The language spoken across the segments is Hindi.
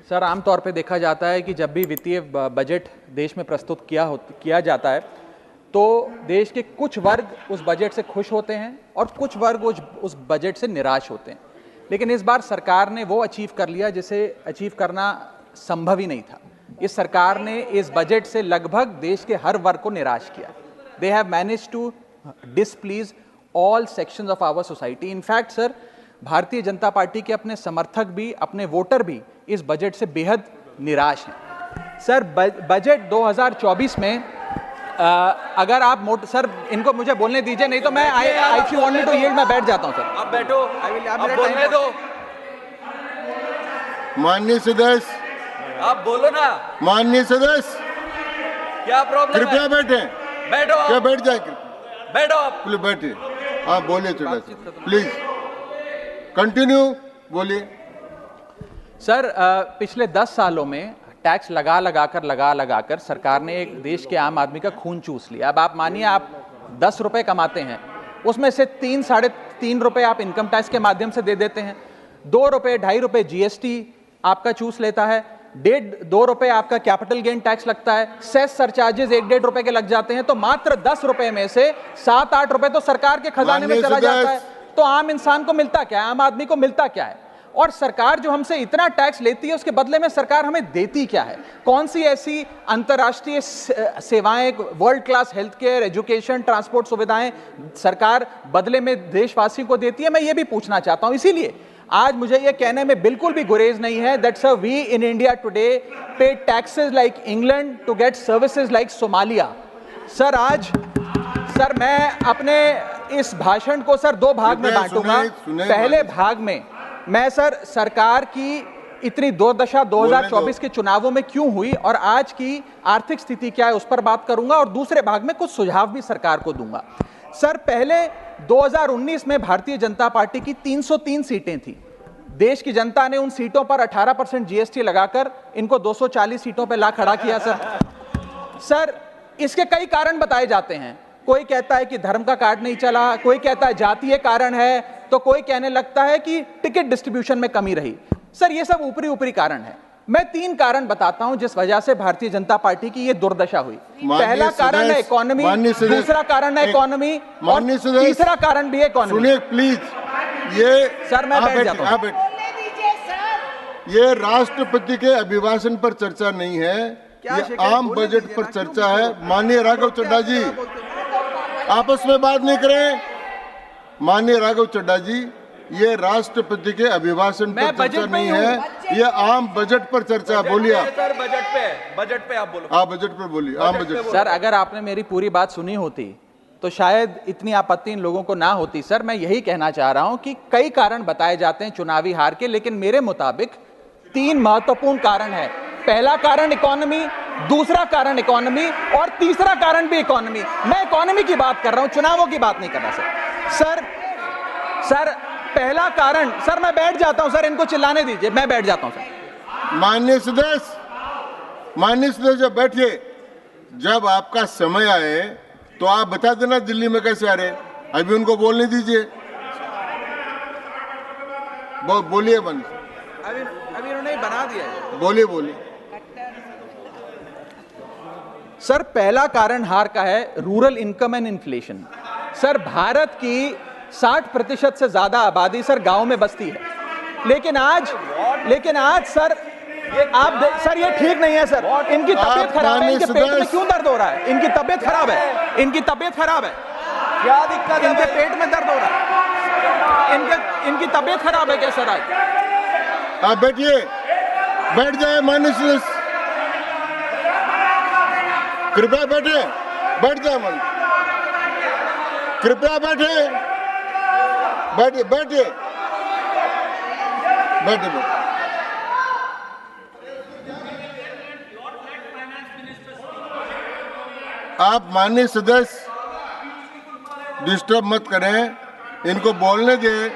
सर, आमतौर पे देखा जाता है कि जब भी वित्तीय बजट देश में प्रस्तुत किया जाता है तो देश के कुछ वर्ग उस बजट से खुश होते हैं और कुछ वर्ग उस बजट से निराश होते हैं। लेकिन इस बार सरकार ने वो अचीव कर लिया जिसे अचीव करना संभव ही नहीं था। इस सरकार ने इस बजट से लगभग देश के हर वर्ग को निराश किया। They have managed to displease all sections of our society. In fact sir, Bharatiya Janata party के अपने समर्थक भी, अपने वोटर भी इस बजट से बेहद निराश हैं। सर, बजट 2024 में अगर आप सर इनको मुझे बोलने दीजिए, नहीं तो मैं if you want me to yield मैं बैठ जाता हूं सर। आप बैठो, आप बोलने दो। माननीय सदस्य, आप बोलो ना। माननीय सदस्य, क्या प्रॉब्लम है? कृपया बैठे। बैठो। क्या बैठ जाए? बैठो आप। प्लीज बैठिए। आप बोलिए थोड़ा सा, प्लीज कंटिन्यू बोलिए। सर, पिछले 10 सालों में टैक्स लगा कर सरकार ने एक देश के आम आदमी का खून चूस लिया। अब आप मानिए, आप 10 रुपए कमाते हैं, उसमें से 3 साढ़े 3 रुपए आप इनकम टैक्स के माध्यम से दे देते हैं, 2 रुपए 2.5 रुपए जीएसटी आपका चूस लेता है, 1.5-2 रुपए आपका कैपिटल गेन टैक्स लगता है, सेस सरचार्जेस 1-1.5 रुपए के लग जाते हैं, तो मात्र 10 रुपए में से 7-8 रुपए तो सरकार के खजाने में चला जाता है। तो आम इंसान को मिलता क्या है, आम आदमी को मिलता क्या है? और सरकार जो हमसे इतना टैक्स लेती है उसके बदले में सरकार हमें देती क्या है? कौन सी ऐसी अंतर्राष्ट्रीय सेवाएं, world class health care, education, transport सुविधाएं सरकार बदले में देशवासियों को देती है? मैं ये भी पूछना चाहता हूं। इसीलिए आज मुझे ये कहने में बिल्कुल भी गुरेज नहीं है that sir we in India today pay taxes like England to get services like Somalia. Sir, आज सर मैं अपने इस भाषण को सर 2 भाग में बांटूंगा। पहले भाग में मैं सर सरकार की इतनी दुर्दशा 2024 के चुनावों में क्यों हुई और आज की आर्थिक स्थिति क्या है उस पर बात करूंगा, और दूसरे भाग में कुछ सुझाव भी सरकार को दूंगा। सर, पहले 2019 में भारतीय जनता पार्टी की 303 सीटें थी। देश की जनता ने उन सीटों पर 18% जीएसटी लगाकर इनको 240 सीटों पर ला खड़ा किया। सर, इसके कई कारण बताए जाते हैं। कोई कहता है कि धर्म का कार्ड नहीं चला, कोई कहता है जातीय कारण है, तो कोई कहने लगता है कि टिकट डिस्ट्रीब्यूशन में कमी रही। सर, ये सब ऊपरी कारण है। मैं 3 कारण बताता हूं जिस वजह से भारतीय जनता पार्टी की ये दुर्दशा हुई। पहला कारण है इकोनॉमी, दूसरा कारण है इकोनॉमी, और तीसरा कारण भी है इकोनॉमी। सुनिए प्लीज, ये सर मैं बैठ जाता हूं। ये राष्ट्रपति के अभिभाषण पर चर्चा नहीं है, ये आम बजट पर चर्चा है। माननीय राघव चड्ढा जी, आपस में बात नहीं करें। माननीय राघव चड्ढा जी, ये राष्ट्रपति के अभिभाषण पर चर्चा नहीं है, ये आम बजट पर चर्चा। बोलिए सर, बजट पे आप बोलो। आप बजट पर बोलिए, आम बजट। सर, अगर आपने मेरी पूरी बात सुनी होती तो शायद इतनी आपत्ति इन लोगों को ना होती। सर, मैं यही कहना चाह रहा हूं कि कई कारण बताए जाते हैं चुनावी हार के, लेकिन मेरे मुताबिक 3 महत्वपूर्ण कारण है। पहला कारण इकोनॉमी, दूसरा कारण इकोनॉमी, और तीसरा कारण भी इकोनॉमी। मैं इकोनॉमी की बात कर रहा हूं, चुनावों की बात नहीं कर रहा। सर पहला कारण, सर मैं बैठ जाता हूं सर, इनको चिल्लाने दीजिए, मैं बैठ जाता हूं सर। माननीय सदस्य बैठिए। जब आपका समय आए तो आप बता देना दिल्ली में कैसे आ रहे, अभी उनको बोलने दीजिए। बोलिए अभी उन्होंने बना दिया है। बोलिए। सर, पहला कारण हार का है rural income and inflation. Sir, Bharat की 60% से ज्यादा आबादी सर गांव में बसती है, लेकिन आज सर सर ये ठीक नहीं है सर। इनकी तबीयत खराब है, इनके पेट में क्यों दर्द हो रहा है? इनकी तबीयत खराब है, क्या दिक्कत है? इनके पेट में दर्द हो रहा है, इनकी तबीयत खराब है क्या सर? आज आप बैठिए, बैठ जाए। माननीय सदस्य कृपया बैठ जाए। मन कृपया बैठिए। आप माननीय सदस्य डिस्टर्ब मत करें, इनको बोलने दें।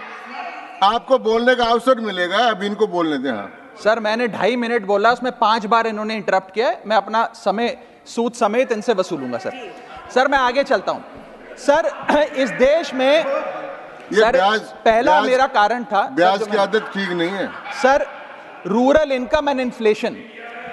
आपको बोलने का अवसर मिलेगा, अब इनको बोलने दें। हाँ सर, मैंने 2.5 मिनट बोला, उसमें 5 बार इन्होंने इंटरप्ट किया है। मैं अपना समय सूद समेत इनसे वसूलूंगा सर। मैं आगे चलता हूं। सर, इस देश में सर पहला मेरा कारण था, ब्याज की आदत ठीक नहीं है। Sir rural income and inflation.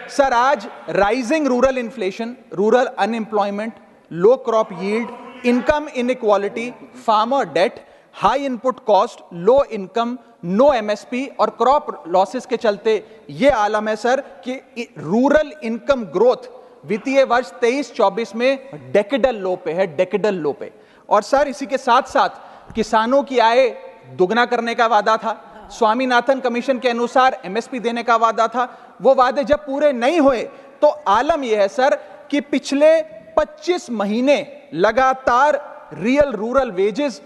Sir आज rising rural inflation, rural unemployment, low crop yield, income inequality, farmer debt, high input cost, low income, no MSP और क्रॉप लॉसेस के चलते यह आलम है सर कि रूरल इनकम ग्रोथ वित्तीय वर्ष 23-24 में डेकेडल लो पे है, डेकेडल लो पे। और सर इसी के साथ साथ किसानों की आय दुगना करने का वादा था, स्वामीनाथन कमीशन के अनुसार एमएसपी देने का वादा था, वो वादे जब पूरे नहीं हुए तो आलम यह है सर कि पिछले 25 महीने लगातार रियल रूरल वेजेस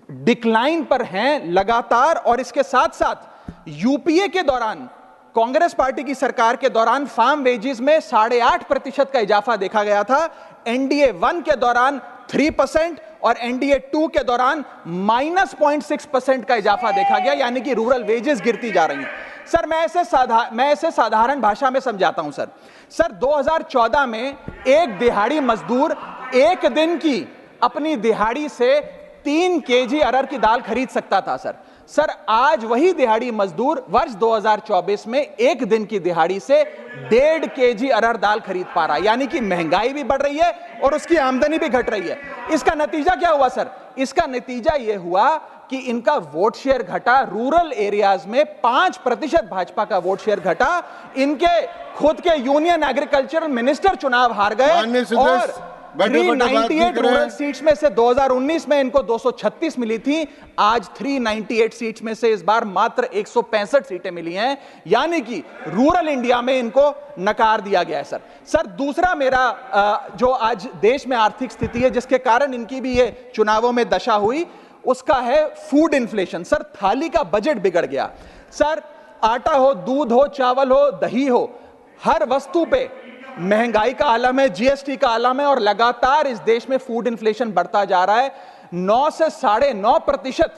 डिक्लाइन पर हैं लगातार। और इसके साथ साथ यूपीए के दौरान, कांग्रेस पार्टी की सरकार के दौरान फार्म वेजेस में 8.5% का इजाफा देखा गया था, एनडीए 1 के दौरान 3% और एनडीए 2 के दौरान -0.6% का इजाफा देखा गया, यानी कि रूरल वेजेस गिरती जा रही हैं। सर मैं ऐसे साधारण भाषा में समझाता हूं सर 2014 में एक दिहाड़ी मजदूर एक दिन की अपनी दिहाड़ी से 3 केजी अरहर की दाल खरीद सकता था सर आज वही दिहाड़ी मजदूर वर्ष 2024 में एक दिन की दिहाड़ी से 1.5 केजी अरहर दाल खरीद पा रहा है, यानी कि महंगाई भी बढ़ रही है और उसकी आमदनी भी घट रही है। इसका नतीजा क्या हुआ सर? इसका नतीजा यह हुआ कि इनका वोट शेयर घटा, रूरल एरियाज में 5% भाजपा का वोट शेयर घटा, इनके खुद के यूनियन एग्रीकल्चरल मिनिस्टर चुनाव हार गए और 398 रूरल सीट्स में से 2019 में इनको 236 मिली थी, आज 398 सीट्स में से इस बार मात्र 165 सीटें मिली हैं, यानी कि रूरल इंडिया में इनको नकार दिया गया है सर दूसरा मेरा जो आज देश में आर्थिक स्थिति है जिसके कारण इनकी भी ये चुनावों में दशा हुई, उसका है फूड इन्फ्लेशन। सर थाली का बजट बिगड़ गया सर, आटा हो, दूध हो, चावल हो, दही हो, हर वस्तु पे महंगाई का आलम है, जीएसटी का आलम है और लगातार इस देश में फूड इन्फ्लेशन बढ़ता जा रहा है। 9 से 9.5%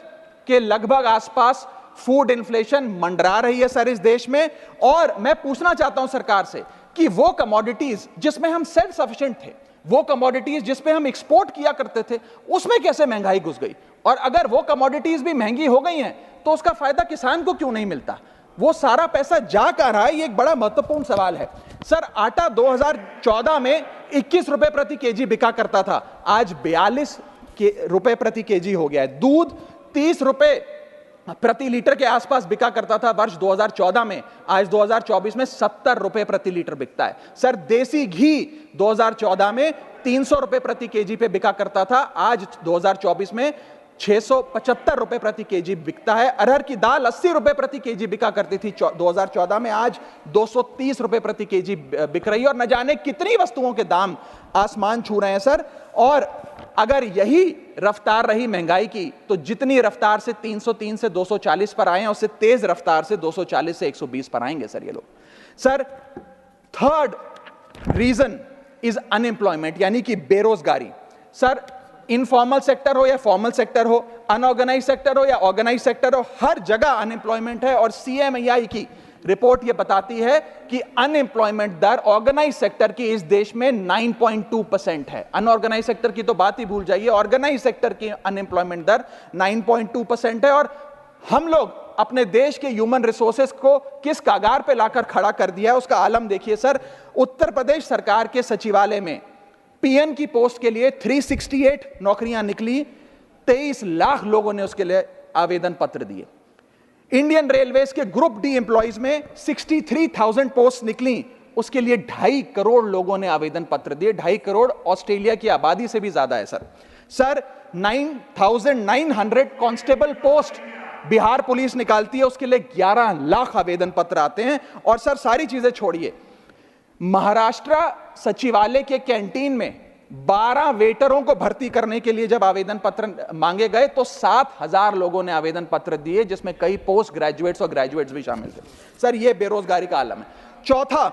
के लगभग आसपास फूड इन्फ्लेशन मंडरा रही है सर इस देश में। और मैं पूछना चाहता हूं सरकार से कि वो कमोडिटीज जिसमें हम सेल्फ सफिशिएंट थे, वो कमोडिटीज जिस पे हम एक्सपोर्ट किया करते थे, उसमें कैसे महंगाई घुस गई? और अगर वो कमोडिटीज भी महंगी हो गई हैं तो उसका फायदा किसान को क्यों नहीं मिलता? वो सारा पैसा जा कहां रहा है? ये एक बड़ा महत्वपूर्ण सवाल है सर। आटा 2014 में 21 रुपए प्रति केजी बिका करता था, आज 42 रुपए प्रति केजी हो गया है। दूध 30 रुपए प्रति लीटर के आसपास बिका करता था वर्ष 2014 में, आज 2024 में 70 रुपए प्रति लीटर बिकता है सर। देसी घी 2014 में 300 रुपए प्रति केजी पे बिका करता था, आज 2024 में 675 रुपए प्रति केजी बिकता है। अरहर की दाल 80 रुपए प्रति केजी बिका करती थी 2014 में, आज 230 रुपए प्रति केजी बिक रही है। और न जाने कितनी वस्तुओं के दाम आसमान छू रहे हैं सर। और अगर यही रफ्तार रही महंगाई की तो जितनी रफ्तार से 303 से 240 पर आए हैं, उससे तेज रफ्तार से 240 से 120 पर आएंगे सर ये लोग। Sir third reason is unemployment, यानी कि बेरोजगारी। सर इनफॉर्मल सेक्टर हो या फॉर्मल सेक्टर हो, अनऑर्गेनाइज सेक्टर हो या ऑर्गेनाइज सेक्टर हो, हर जगह अनएम्प्लॉयमेंट है। और सीएमआई की रिपोर्ट यह बताती है कि अनएम्प्लॉयमेंट दर ऑर्गेनाइज सेक्टर की इस देश में 9.2% है। अनऑर्गेनाइज सेक्टर की तो बात ही भूल जाइए, ऑर्गेनाइज सेक्टर की अनएम्प्लॉयमेंट दर 9.2% है। और हम लोग अपने देश के ह्यूमन रिसोर्सेस को किस कागार पे लाकर खड़ा कर दिया है उसका आलम देखिए सर। उत्तर प्रदेश सरकार के सचिवालय में पीएन की पोस्ट के लिए 368 नौकरियां निकली, 23 लाख लोगों ने उसके लिए आवेदन पत्र दिए। इंडियन रेलवेज के ग्रुप डी एम्प्लॉइज में 63,000 पोस्ट निकली, उसके लिए 2.5 करोड़ लोगों ने आवेदन पत्र दिए। 2.5 करोड़ ऑस्ट्रेलिया की आबादी से भी ज्यादा है sir 9,900 constable post Bihar police निकालती है, उसके लिए 11 लाख आवेदन पत्र आते हैं। और सर सारी चीजें छोड़िए, महाराष्ट्र सचिवालय के कैंटीन में 12 वेटरों को भर्ती करने के लिए जब आवेदन पत्र मांगे गए तो 7,000 लोगों ने आवेदन पत्र दिए, जिसमें कई पोस्ट ग्रेजुएट्स और ग्रेजुएट्स भी शामिल थे। सर यह बेरोजगारी का आलम है। चौथा,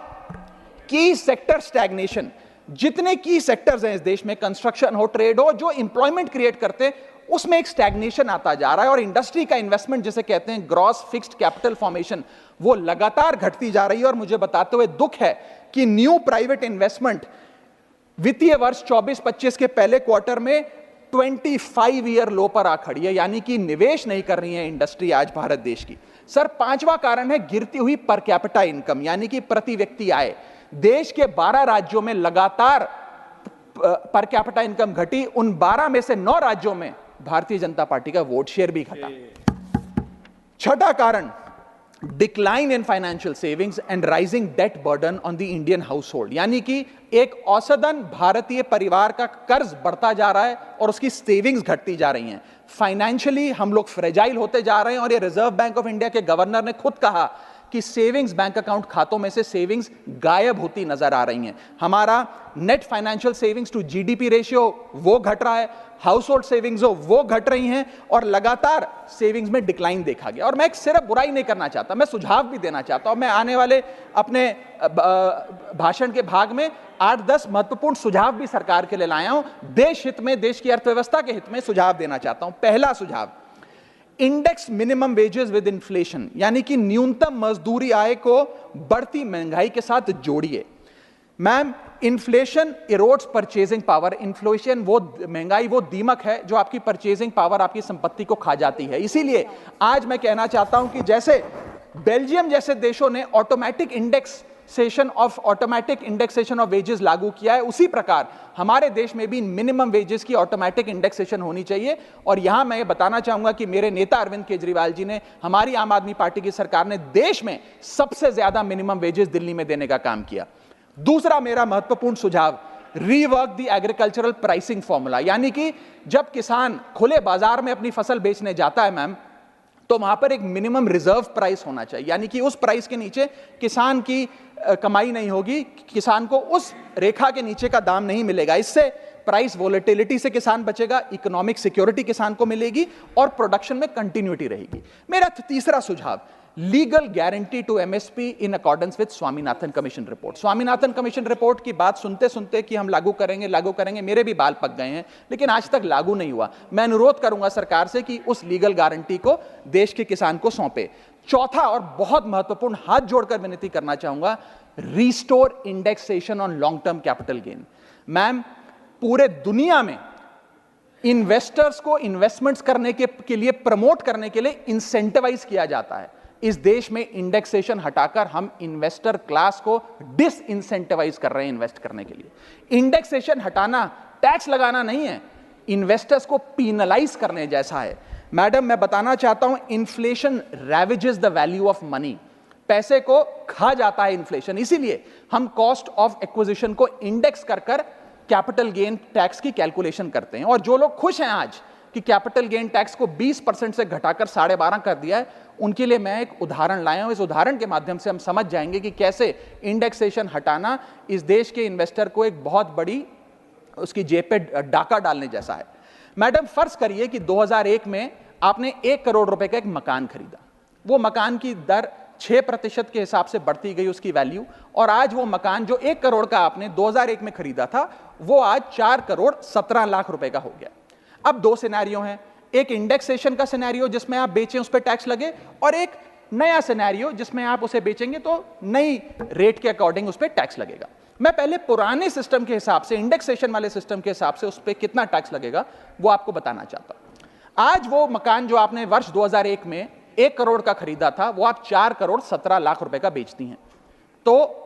की सेक्टर स्टैग्नेशन। जितने की सेक्टर्स हैं इस देश में, कंस्ट्रक्शन हो, ट्रेड हो, जो इंप्लॉयमेंट क्रिएट करते, उसमें एक स्टैग्नेशन आता जा रहा है। और इंडस्ट्री का इन्वेस्टमेंट जिसे कहते हैं ग्रॉस फिक्स्ड कैपिटल फॉर्मेशन, वो लगातार घटती जा रही है। और मुझे बताते हुए दुख है कि न्यू प्राइवेट इन्वेस्टमेंट वित्तीय वर्ष 24-25 के पहले क्वार्टर में 25 ईयर लो पर आ खड़ी है, यानी कि निवेश नहीं कर रही है इंडस्ट्री आज भारत देश की। सर पांचवा कारण है गिरती हुई पर कैपिटा इनकम, यानी कि प्रति व्यक्ति आय। देश के 12 राज्यों में लगातार पर कैपिटा इनकम घटी, उन 12 में से 9 राज्यों में भारतीय जनता पार्टी का वोट शेयर भी घटा। छठा कारण, decline in financial savings and rising debt burden on the Indian household, यानी कि एक औसतन भारतीय परिवार का कर्ज बढ़ता जा रहा है और उसकी सेविंग्स घटती जा रही हैं। फाइनेंशियली हम लोग फ्रेजाइल होते जा रहे हैं और ये रिजर्व बैंक ऑफ इंडिया के गवर्नर ने खुद कहा कि सेविंग्स बैंक अकाउंट खातों में से सेविंग्स गायब होती नजर आ रही हैं। हमारा net financial savings to GDP ratio वो घट रहा है, हाउस होल्ड सेविंग्स वो घट रही हैं और लगातार सेविंग्स में डिक्लाइन देखा गया। और मैं सिर्फ बुराई नहीं करना चाहता, मैं सुझाव भी देना चाहता हूं। मैं आने वाले अपने भाषण के भाग में 8-10 महत्वपूर्ण सुझाव भी सरकार के लिए लाया हूं। देश हित में, देश की अर्थव्यवस्था के हित में सुझाव देना चाहता हूं। पहला सुझाव, index minimum wages with inflation, यानी कि न्यूनतम मजदूरी आय को बढ़ती महंगाई के साथ जोड़िए। Ma'am, inflation erodes purchasing power. Inflation वो महंगाई वो दीमक है जो आपकी परचेजिंग पावर, आपकी संपत्ति को खा जाती है। इसीलिए आज मैं कहना चाहता हूं कि जैसे बेल्जियम जैसे देशों ने ऑटोमेटिक इंडेक्सेशन ऑफ वेजेस लागू किया है, उसी प्रकार हमारे देश में भी मिनिमम वेजेस की ऑटोमेटिक इंडेक्सेशन होनी चाहिए। और यहां मैं बताना चाहूंगा कि मेरे नेता अरविंद केजरीवाल जी ने, हमारी आम आदमी पार्टी की सरकार ने देश में सबसे ज्यादा मिनिमम वेजेस दिल्ली में देने का काम किया। दूसरा मेरा महत्वपूर्ण सुझाव, rework the agricultural pricing formula, यानी कि जब किसान खुले बाजार में अपनी फसल बेचने जाता है मैम, तो वहां पर एक मिनिमम रिजर्व प्राइस होना चाहिए, यानी कि उस प्राइस के नीचे किसान की कमाई नहीं होगी, किसान को उस रेखा के नीचे का दाम नहीं मिलेगा। इससे प्राइस वोलेटिलिटी से किसान बचेगा, इकोनॉमिक सिक्योरिटी किसान को मिलेगी और प्रोडक्शन में कंटिन्यूटी रहेगी। मेरा तीसरा सुझाव, legal guarantee to MSP in accordance with Swaminathan commission report. Swaminathan commission report की बात सुनते सुनते कि हम लागू करेंगे, मेरे भी बाल पक गए हैं, लेकिन आज तक लागू नहीं हुआ। मैं अनुरोध करूंगा सरकार से कि उस लीगल गारंटी को देश के किसान को सौंपे। चौथा और बहुत महत्वपूर्ण, हाथ जोड़कर विनती करना चाहूंगा, restore indexation on long term capital gain. Ma'am, पूरे दुनिया में इन्वेस्टर्स को इन्वेस्टमेंट्स करने के लिए, प्रमोट करने के लिए इंसेंटिवाइज किया जाता है। इस देश में इंडेक्सेशन हटाकर हम इन्वेस्टर क्लास को डिसइंसेंटिवाइज कर रहे हैं इन्वेस्ट करने के लिए। इंडेक्सेशन हटाना टैक्स लगाना नहीं है, इन्वेस्टर्स को पीनलाइज करने जैसा है। मैडम, मैं बताना चाहता हूं, inflation ravages the value of money. पैसे को खा जाता है इन्फ्लेशन, इसीलिए हम कॉस्ट ऑफ एक्विजिशन को इंडेक्स कर कैपिटल गेन टैक्स की कैलकुलेशन करते हैं। और जो लोग खुश हैं आज कि कैपिटल गेन टैक्स को 20% से घटाकर 12.5% कर दिया है, उनके लिए मैं एक उदाहरण लाया हूं। इस उदाहरण के माध्यम से हम समझ जाएंगे कि कैसे इंडेक्सेशन हटाना इस देश के इन्वेस्टर को एक बहुत बड़ी उसकी जेब पे डाका डालने जैसा है। मैडम, फर्ज करिए कि 2001 में आपने 1 करोड़ रुपए का एक मकान खरीदा। वो मकान की दर 6% के हिसाब से बढ़ती गई उसकी वैल्यू, और आज वो मकान जो 1 करोड़ का आपने 2001 में खरीदा था, वो आज 4 करोड़ 17 लाख रुपए का हो गया। अब 2 सिनेरियो हैं, एक इंडेक्सेशन का सिनेरियो जिसमें आप बेचें उस पर टैक्स लगे, और एक नया सिनेरियो जिसमें आप उसे बेचेंगे तो नई रेट के अकॉर्डिंग उस पर टैक्स लगेगा। मैं पहले पुराने सिस्टम के हिसाब से, इंडेक्सेशन वाले सिस्टम के हिसाब से उस पर कितना टैक्स लगेगा वो आपको बताना चाहता हूं। आज वो मकान जो आपने वर्ष 2001 में 1 करोड़ का खरीदा था, वो आप 4 करोड़ 17 लाख रुपए का बेचती हैं, तो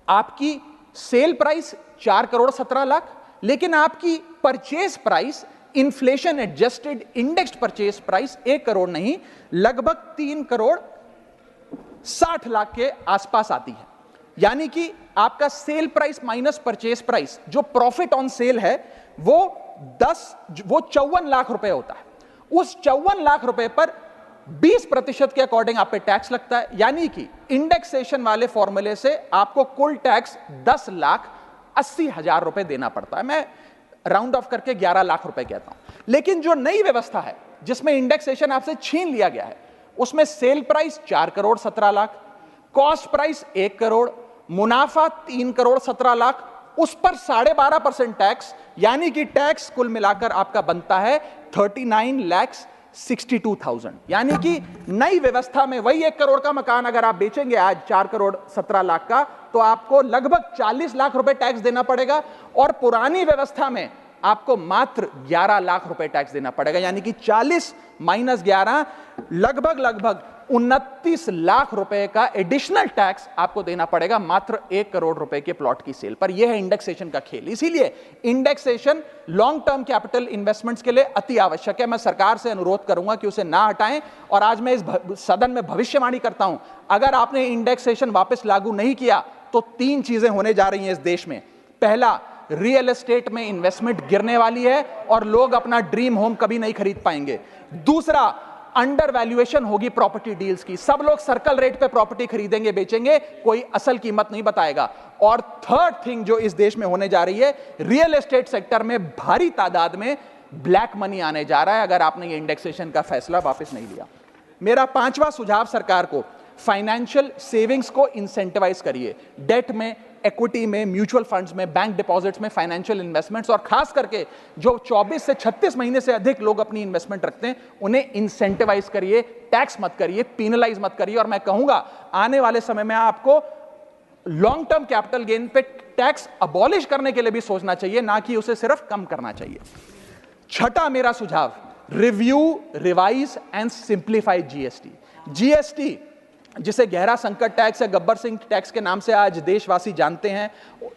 आपकी सेल प्राइस 4 करोड़ 17 लाख, लेकिन आपकी purchase price, inflation adjusted indexed purchase price 1 crore नहीं, लगभग 3 करोड़ 60 लाख के आसपास आती है। यानी कि आपका sale price minus purchase price, जो प्रॉफिट ऑन सेल है, वो 54 लाख रुपए होता है। उस 54 लाख रुपए पर 20% के अकॉर्डिंग आप पे टैक्स लगता है, यानी कि इंडेक्सेशन वाले फॉर्मूले से आपको कुल टैक्स 10,80,000 रुपए देना पड़ता है। मैं राउंड ऑफ करके 11 लाख रुपए कहता हूं। लेकिन जो नई व्यवस्था है जिसमें इंडेक्सेशन आपसे छीन लिया गया है, उसमें sale price 4 crore 17 lakh, cost price 1 crore, मुनाफा 3 करोड़ 17 लाख, उस पर 12.5% टैक्स, यानी कि टैक्स कुल मिलाकर आपका बनता है 39,62,000। यानी कि नई व्यवस्था में वही 1 करोड़ का मकान अगर आप बेचेंगे आज 4 करोड़ 17 लाख का, तो आपको लगभग 40 लाख रुपए टैक्स देना पड़ेगा, और पुरानी व्यवस्था में आपको मात्र 11 लाख रुपए टैक्स देना पड़ेगा। यानी कि 40 - 11 लगभग 29 लाख रुपए का एडिशनल टैक्स आपको देना पड़ेगा मात्र 1 करोड़ रुपए के प्लॉट की सेल पर। यह है इंडेक्सेशन का खेल। इसीलिए indexation long term capital investments के लिए अति आवश्यक है। मैं सरकार से अनुरोध करूंगा कि उसे ना हटाएं। और आज मैं इस सदन में भविष्यवाणी करता हूं, अगर आपने इंडेक्सेशन वापस लागू नहीं किया तो 3 चीजें होने जा रही हैं इस देश में। पहला, रियल एस्टेट में इन्वेस्टमेंट गिरने वाली है और लोग अपना ड्रीम होम कभी नहीं खरीद पाएंगे। दूसरा, अंडर वैल्यूएशन होगी प्रॉपर्टी डील्स की, सब लोग सर्कल रेट पे प्रॉपर्टी खरीदेंगे बेचेंगे, कोई असल कीमत नहीं बताएगा। और थर्ड थिंग जो इस देश में होने जा रही है, रियल एस्टेट सेक्टर में भारी तादाद में ब्लैक मनी आने जा रहा है अगर आपने ये इंडेक्सेशन का फैसला वापस नहीं लिया। मेरा 5वां सुझाव सरकार को, फाइनेंशियल सेविंग्स को इंसेंटिवाइज करिए। डेट में, इक्विटी में, म्यूचुअल फंड्स में, बैंक डिपॉजिट्स में, फाइनेंशियल इन्वेस्टमेंट्स, और खास करके जो 24 से 36 महीने से अधिक लोग अपनी इन्वेस्टमेंट रखते हैं उन्हें इंसेंटिवाइज करिए, टैक्स मत करिए, पीनलाइज मत करिए। और मैं कहूंगा आने वाले समय में आपको लॉन्ग टर्म कैपिटल गेन पे टैक्स अबॉलिश करने के लिए भी सोचना चाहिए, ना कि उसे सिर्फ कम करना चाहिए। छठा मेरा सुझाव, review, revise and simplify GST. GST जिसे गहरा संकट टैक्स या गब्बर सिंह टैक्स के नाम से आज देशवासी जानते हैं,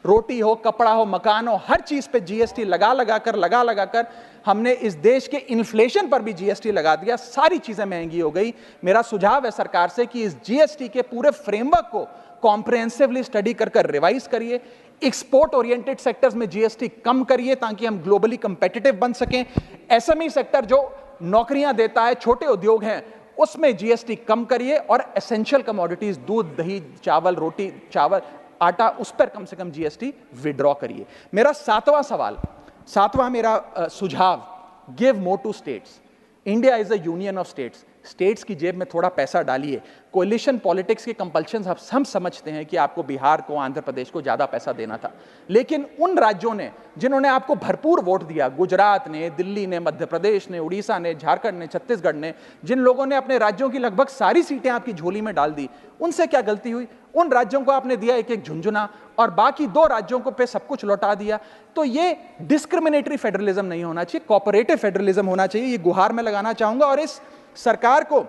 रोटी हो, कपड़ा हो, मकान हो, हर चीज पे जीएसटी लगा लगाकर हमने इस देश के इन्फ्लेशन पर भी जीएसटी लगा दिया, सारी चीजें महंगी हो गई। मेरा सुझाव है सरकार से कि इस जीएसटी के पूरे फ्रेमवर्क को कॉम्प्रिहेंसिवली स्टडी कर रिवाइज करिए। एक्सपोर्ट ओरिएंटेड सेक्टर्स में जीएसटी कम करिए ताकि हम ग्लोबली कंपेटिटिव बन सकें। एसएमई सेक्टर जो नौकरियां देता है, छोटे उद्योग हैं, उसमें जीएसटी कम करिए। और एसेंशियल कमोडिटीज, दूध, दही, चावल, रोटी, चावल, आटा, उस पर कम से कम जीएसटी विड्रॉ करिए। मेरा 7वां मेरा सुझाव, give more to states. India is a union of states. States की जेब में थोड़ा पैसा डालिए। कोलिशन पॉलिटिक्स के कंपल्शन हम समझते हैं कि आपको बिहार को, आंध्र प्रदेश को ज्यादा पैसा देना था, लेकिन उन राज्यों ने जिन्होंने आपको भरपूर वोट दिया, गुजरात ने, दिल्ली ने, मध्य प्रदेश ने, उड़ीसा ने, झारखंड ने, छत्तीसगढ़ ने, जिन लोगों ने अपने राज्यों की लगभग सारी सीटें आपकी झोली में डाल दी, उनसे क्या गलती हुई? उन राज्यों को आपने दिया एक एक झुंझुना और बाकी 2 राज्यों को पे सब कुछ लौटा दिया। तो ये डिस्क्रिमिनेटरी फेडरलिज्म नहीं होना चाहिए, कोऑपरेटिव फेडरलिज्म होना चाहिए। ये गुहार में लगाना चाहूंगा। और इस सरकार को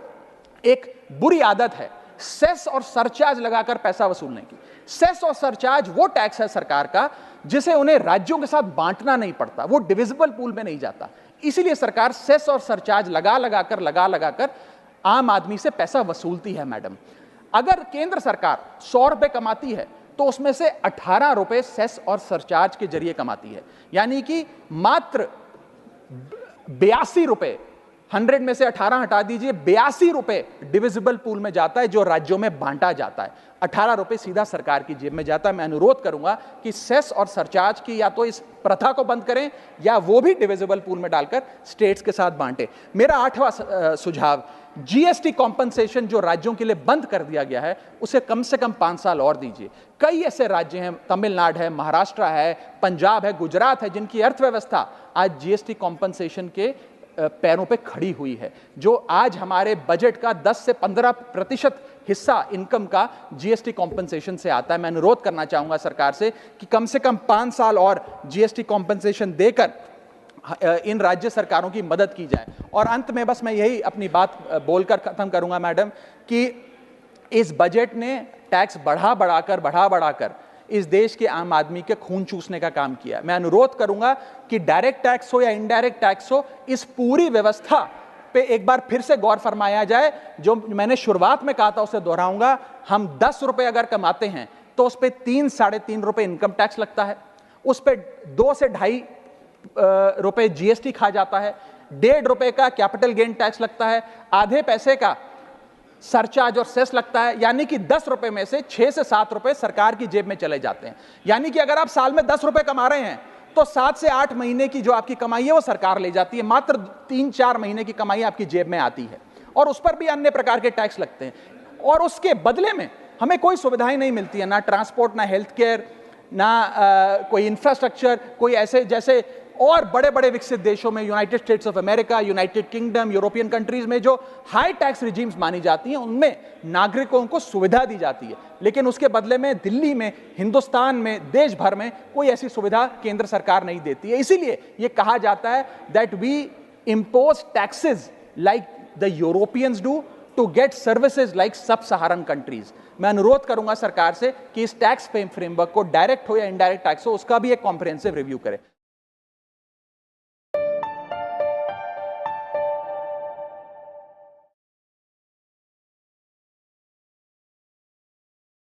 एक बुरी आदत है सेस और सरचार्ज लगाकर पैसा वसूलने की। सेस और सरचार्ज वो टैक्स है सरकार का जिसे उन्हें राज्यों के साथ बांटना नहीं पड़ता, वो डिविजिबल पूल में नहीं जाता। इसीलिए सरकार सेस और सरचार्ज लगा लगाकर आम आदमी से पैसा वसूलती है। मैडम, अगर केंद्र सरकार 100 रुपए कमाती है तो उसमें से 18 रुपए सेस और सरचार्ज के जरिए कमाती है, यानी कि मात्र 82 रुपए, 100 में से 18 हटा दीजिए, 82 रुपए डिविजिबल पूल में जाता है जो राज्यों में बांटा जाता है। 18 रुपए सीधा सरकार की जेब में जाता है। मैं अनुरोध करूंगा कि सेस और सरचार्ज की या तो इस प्रथा को बंद करें या वो भी डिविजिबल पूल में डालकर स्टेट्स के साथ बांटे। मेरा 8वां सुझाव, जीएसटी कॉम्पनसेशन जो राज्यों के लिए बंद कर दिया गया है उसे कम से कम 5 साल और दीजिए। कई ऐसे राज्य हैं, तमिलनाडु है, महाराष्ट्र है, पंजाब है, गुजरात है, जिनकी अर्थव्यवस्था आज जीएसटी कॉम्पनसेशन के पैरों पे खड़ी हुई है, जो आज हमारे बजट का 10 से 15% हिस्सा इनकम का जीएसटी कॉम्पनसेशन से आता है। मैं अनुरोध करना चाहूंगा सरकार से कि कम से कम 5 साल और जीएसटी कॉम्पनसेशन देकर इन राज्य सरकारों की मदद की जाए। और अंत में बस मैं यही अपनी बात बोलकर खत्म करूंगा मैडम, कि इस बजट ने टैक्स बढ़ा बढ़ाकर इस देश के आम आदमी के खून चूसने का काम किया। मैं अनुरोध करूंगा कि डायरेक्ट टैक्स हो या इनडायरेक्ट टैक्स हो, इस पूरी व्यवस्था पे एक बार फिर से गौर फरमाया जाए। जो मैंने शुरुआत में कहा था उसे दोहराऊंगा, हम 10 रुपए अगर कमाते हैं तो उस पे 3-3.5 रुपए इनकम टैक्स लगता है, उस पे 2 से 2.5 रुपए जीएसटी खा जाता है, 1.5 रुपए का कैपिटल गेन टैक्स लगता है, आधे पैसे का सरचार्ज और सेस लगता है, यानी कि 10 रुपए में से 6 से 7 रुपए सरकार की जेब में चले जाते हैं। यानी कि अगर आप साल में 10 रुपए कमा रहे हैं तो 7 से 8 महीने की जो आपकी कमाई है वो सरकार ले जाती है, मात्र 3-4 महीने की कमाई आपकी जेब में आती है और उस पर भी अन्य प्रकार के टैक्स लगते हैं। और उसके बदले में हमें कोई सुविधाएं नहीं मिलती है, ना ट्रांसपोर्ट, ना हेल्थ केयर, ना कोई इंफ्रास्ट्रक्चर, कोई ऐसे जैसे और बड़े बड़े विकसित देशों में, United states of America, United kingdom, European countries में जो हाई टैक्स रिजीम्स मानी जाती हैं उनमें नागरिकों को सुविधा दी जाती है, लेकिन उसके बदले में दिल्ली में, हिंदुस्तान में, देश भर में कोई ऐसी सुविधा केंद्र सरकार नहीं देती है। इसीलिए यह कहा जाता है that we impose taxes like the Europeans do to get services like sub Saharan countries. मैं अनुरोध करूंगा सरकार से कि इस टैक्स फ्रेमवर्क को डायरेक्ट हो या इनडायरेक्ट टैक्स हो, उसका भी एक कॉम्प्रिहेंसिव रिव्यू करे।